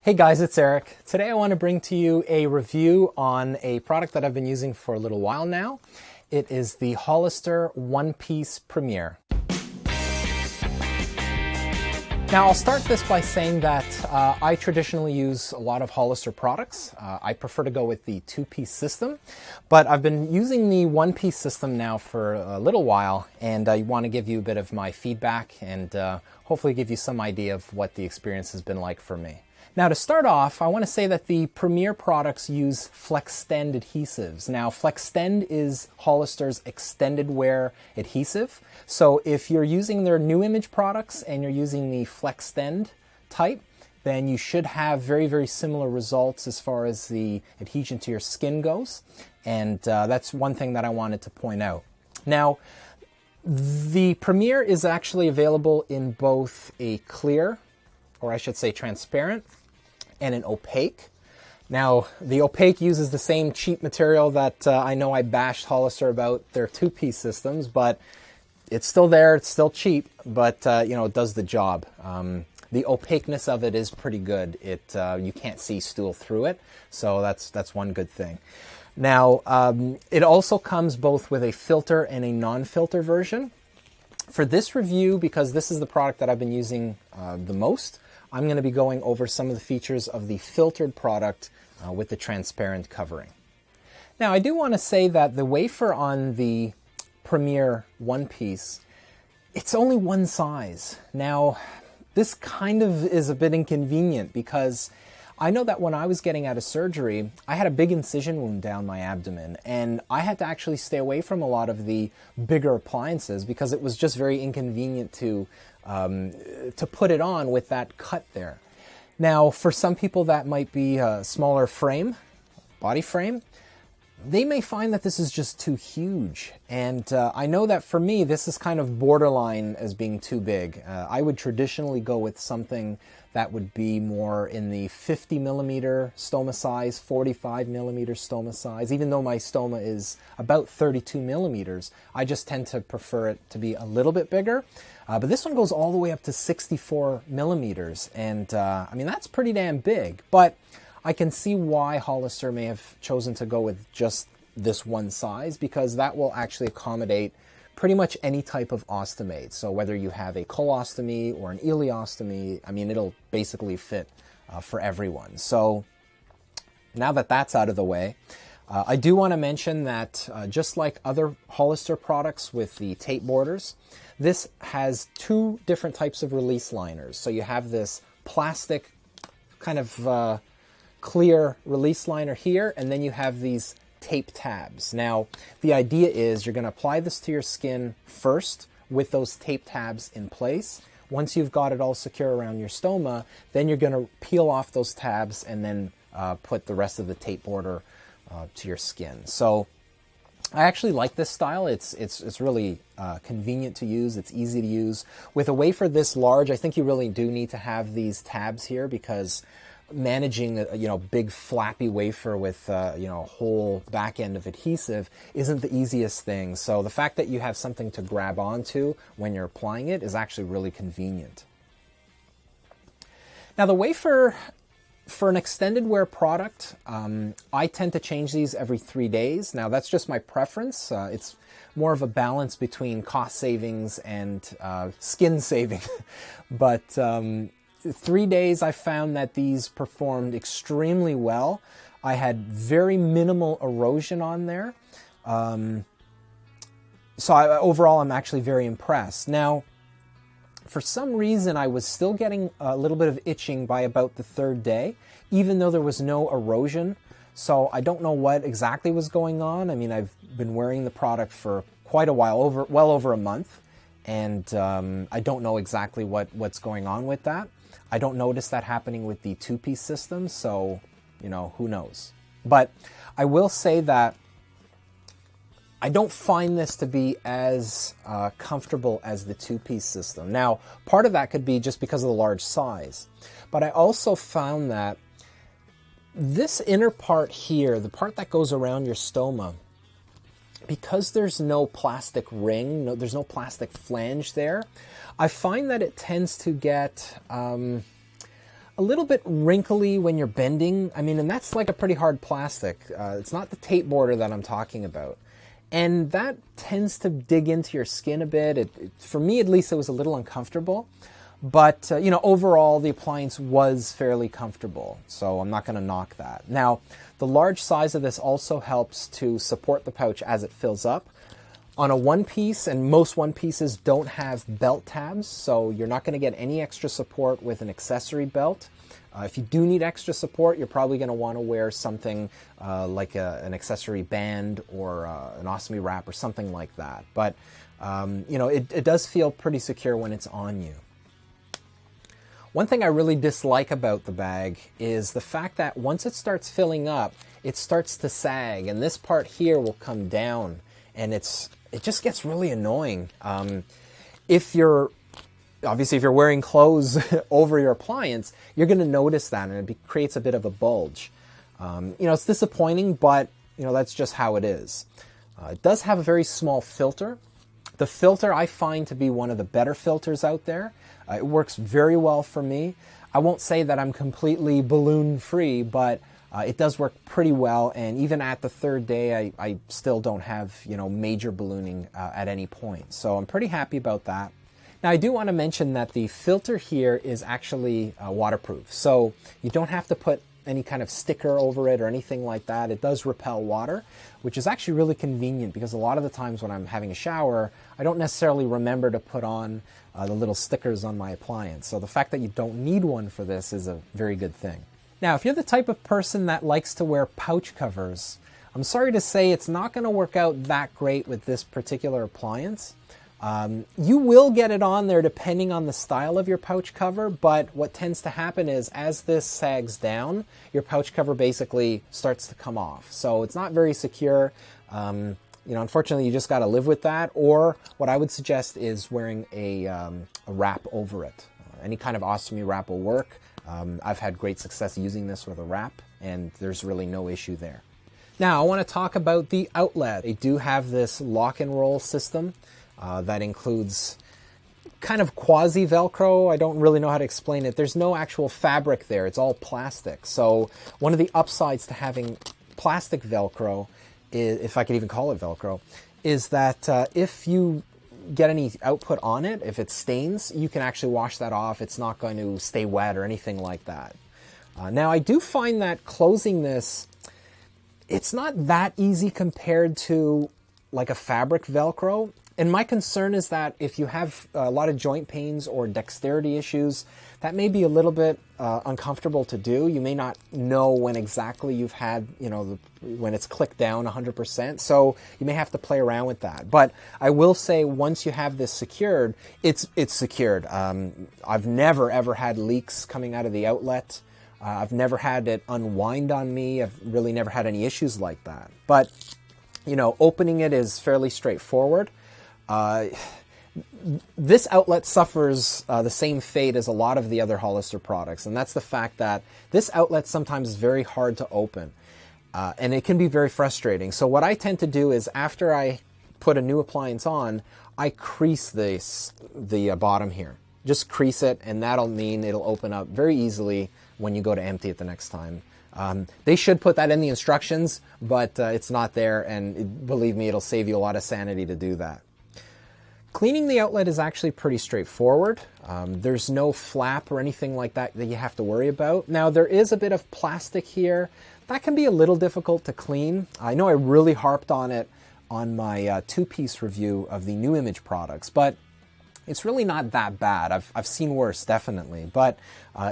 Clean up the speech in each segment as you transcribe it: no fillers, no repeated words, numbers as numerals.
Hey guys, it's Eric. Today I want to bring to you a review on a product that I've been using for a little while now. It is the Hollister One-Piece Premier. Now I'll start this by saying that I traditionally use a lot of Hollister products. I prefer to go with the two-piece system, but I've been using the one-piece system now for a little while, and I want to give you a bit of my feedback and hopefully give you some idea of what the experience has been like for me. Now to start off, I want to say that the Premier products use FlexStend adhesives. Now FlexStend is Hollister's extended wear adhesive. So if you're using their new image products and you're using the FlexStend type, then you should have very, very similar results as far as the adhesion to your skin goes. And that's one thing that I wanted to point out. Now, the Premier is actually available in both a clear, or I should say transparent, and an opaque. Now, the opaque uses the same cheap material that I know I bashed Hollister about their two-piece systems, but it's still there, it's still cheap, but it does the job. The opaqueness of it is pretty good. You can't see stool through it, so that's one good thing. Now, it also comes both with a filter and a non-filter version. For this review, because this is the product that I've been using the most, I'm going to be going over some of the features of the filtered product with the transparent covering. Now, I do want to say that the wafer on the Premier one-piece, it's only one size. Now, this kind of is a bit inconvenient because I know that when I was getting out of surgery, I had a big incision wound down my abdomen, and I had to actually stay away from a lot of the bigger appliances because it was just very inconvenient to put it on with that cut there. Now, for some people that might be a smaller frame, body frame, they may find that this is just too huge. And I know that for me, this is kind of borderline as being too big. I would traditionally go with something that would be more in the 50 millimeter stoma size, 45 millimeter stoma size. Even though my stoma is about 32 millimeters, I just tend to prefer it to be a little bit bigger. But this one goes all the way up to 64 millimeters. And I mean, that's pretty damn big. But I can see why Hollister may have chosen to go with just this one size, because that will actually accommodate pretty much any type of ostomate. So whether you have a colostomy or an ileostomy, I mean, it'll basically fit for everyone. So now that that's out of the way, I do want to mention that just like other Hollister products with the tape borders, this has two different types of release liners. So you have this plastic kind of clear release liner here, and then you have these tape tabs. Now, the idea is you're going to apply this to your skin first with those tape tabs in place. Once you've got it all secure around your stoma, then you're going to peel off those tabs and then put the rest of the tape border to your skin. So I actually like this style. It's really convenient to use. It's easy to use. With a wafer this large, I think you really do need to have these tabs here, because managing a big flappy wafer with a whole back end of adhesive isn't the easiest thing. So the fact that you have something to grab onto when you're applying it is actually really convenient. Now, the wafer for an extended wear product, I tend to change these every 3 days. Now, that's just my preference. It's more of a balance between cost savings and skin saving. But 3 days, I found that these performed extremely well. I had very minimal erosion on there. Overall, I'm actually very impressed. Now, for some reason, I was still getting a little bit of itching by about the third day, even though there was no erosion. So I don't know what exactly was going on. I mean, I've been wearing the product for quite a while, well over a month, and I don't know exactly what's going on with that. I don't notice that happening with the two-piece system, so, who knows. But I will say that I don't find this to be as comfortable as the two-piece system. Now, part of that could be just because of the large size. But I also found that this inner part here, the part that goes around your stoma, because there's no plastic ring, there's no plastic flange there, I find that it tends to get a little bit wrinkly when you're bending. I mean, and that's like a pretty hard plastic. It's not the tape border that I'm talking about. And that tends to dig into your skin a bit. For me, at least, it was a little uncomfortable. But, you know, overall, the appliance was fairly comfortable. So I'm not going to knock that. Now, the large size of this also helps to support the pouch as it fills up. On a one piece, and most one pieces don't have belt tabs, so you're not going to get any extra support with an accessory belt. If you do need extra support, you're probably going to want to wear something like an accessory band or an ostomy wrap or something like that. But, you know, it does feel pretty secure when it's on you. One thing I really dislike about the bag is the fact that once it starts filling up, it starts to sag, and this part here will come down, and it just gets really annoying. If you're wearing clothes over your appliance, you're going to notice that, and it creates a bit of a bulge. You know, it's disappointing, but you know, that's just how it is. It does have a very small filter. The filter I find to be one of the better filters out there. It works very well for me. I won't say that I'm completely balloon free, but it does work pretty well, and even at the third day, I still don't have, you know, major ballooning at any point. So I'm pretty happy about that. Now, I do want to mention that the filter here is actually waterproof, so you don't have to put any kind of sticker over it or anything like that. It does repel water, which is actually really convenient because a lot of the times when I'm having a shower, I don't necessarily remember to put on the little stickers on my appliance. So the fact that you don't need one for this is a very good thing. Now, if you're the type of person that likes to wear pouch covers, I'm sorry to say it's not going to work out that great with this particular appliance. You will get it on there depending on the style of your pouch cover, but what tends to happen is as this sags down, your pouch cover basically starts to come off. So it's not very secure. You know, unfortunately, you just got to live with that. Or what I would suggest is wearing a wrap over it. Any kind of ostomy wrap will work. I've had great success using this with a wrap, and there's really no issue there. Now, I want to talk about the outlet. They do have this lock and roll system that includes kind of quasi-Velcro. I don't really know how to explain it. There's no actual fabric there. It's all plastic. So one of the upsides to having plastic Velcro, if I could even call it Velcro, is that if you get any output on it, if it stains, you can actually wash that off. It's not going to stay wet or anything like that. Now, I do find that closing this, it's not that easy compared to like a fabric Velcro. And my concern is that if you have a lot of joint pains or dexterity issues, that may be a little bit uncomfortable to do. You may not know when exactly you've had, you know, when it's clicked down 100%. So you may have to play around with that. But I will say once you have this secured, it's secured. I've never ever had leaks coming out of the outlet. I've never had it unwind on me. I've really never had any issues like that. But, you know, opening it is fairly straightforward. This outlet suffers the same fate as a lot of the other Hollister products, and that's the fact that this outlet sometimes is very hard to open, and it can be very frustrating. So what I tend to do is after I put a new appliance on, I crease the bottom here. Just crease it, and that'll mean it'll open up very easily when you go to empty it the next time. They should put that in the instructions, but it's not there, and believe me, it'll save you a lot of sanity to do that. Cleaning the outlet is actually pretty straightforward. There's no flap or anything like that that you have to worry about. Now, there is a bit of plastic here. That can be a little difficult to clean. I know I really harped on it on my two-piece review of the New Image products, but it's really not that bad. I've seen worse, definitely, but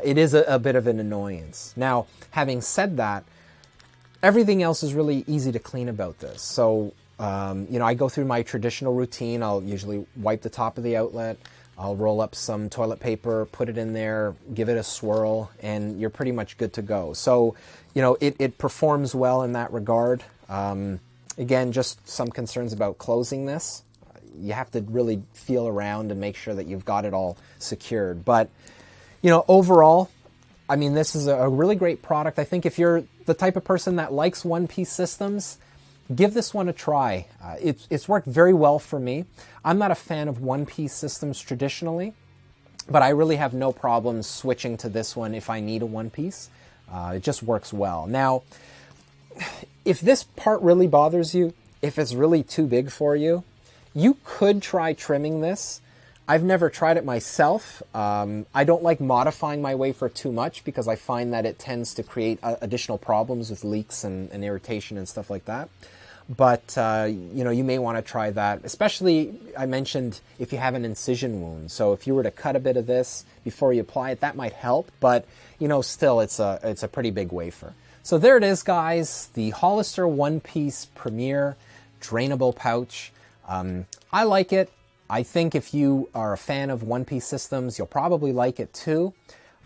it is a bit of an annoyance. Now, having said that, everything else is really easy to clean about this. So, you know, I go through my traditional routine. I'll usually wipe the top of the outlet. I'll roll up some toilet paper, put it in there, give it a swirl, and you're pretty much good to go. So, you know, it performs well in that regard. Again, just some concerns about closing this. You have to really feel around and make sure that you've got it all secured. But, you know, overall, I mean, this is a really great product. I think if you're the type of person that likes one-piece systems, give this one a try. It's worked very well for me. I'm not a fan of one-piece systems traditionally. but I really have no problems switching to this one if I need a one piece. It just works well. Now, if this part really bothers you, if it's really too big for you, you could try trimming this. I've never tried it myself. I don't like modifying my wafer too much because I find that it tends to create additional problems with leaks and irritation and stuff like that. But, you know, you may want to try that, especially, I mentioned, if you have an incision wound. So if you were to cut a bit of this before you apply it, that might help. But, you know, still, it's a pretty big wafer. So there it is, guys, the Hollister one-piece Premier drainable pouch. I like it. I think if you are a fan of one-piece systems, you'll probably like it too.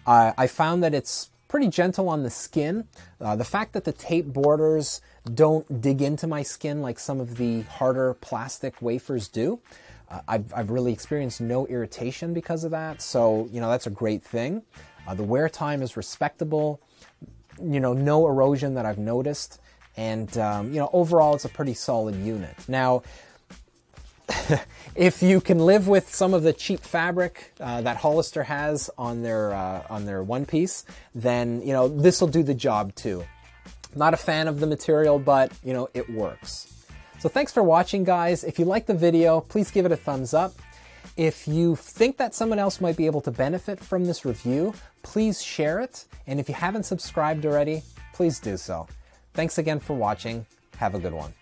I found that it's pretty gentle on the skin. The fact that the tape borders don't dig into my skin like some of the harder plastic wafers do, I've really experienced no irritation because of that. So, you know, that's a great thing. The wear time is respectable. You know, no erosion that I've noticed. And, you know, overall, it's a pretty solid unit. Now, if you can live with some of the cheap fabric that Hollister has on their one piece, then, you know, this will do the job too. Not a fan of the material, but, you know, it works. So thanks for watching, guys. If you like the video, please give it a thumbs up. If you think that someone else might be able to benefit from this review, please share it. And if you haven't subscribed already, please do so. Thanks again for watching. Have a good one.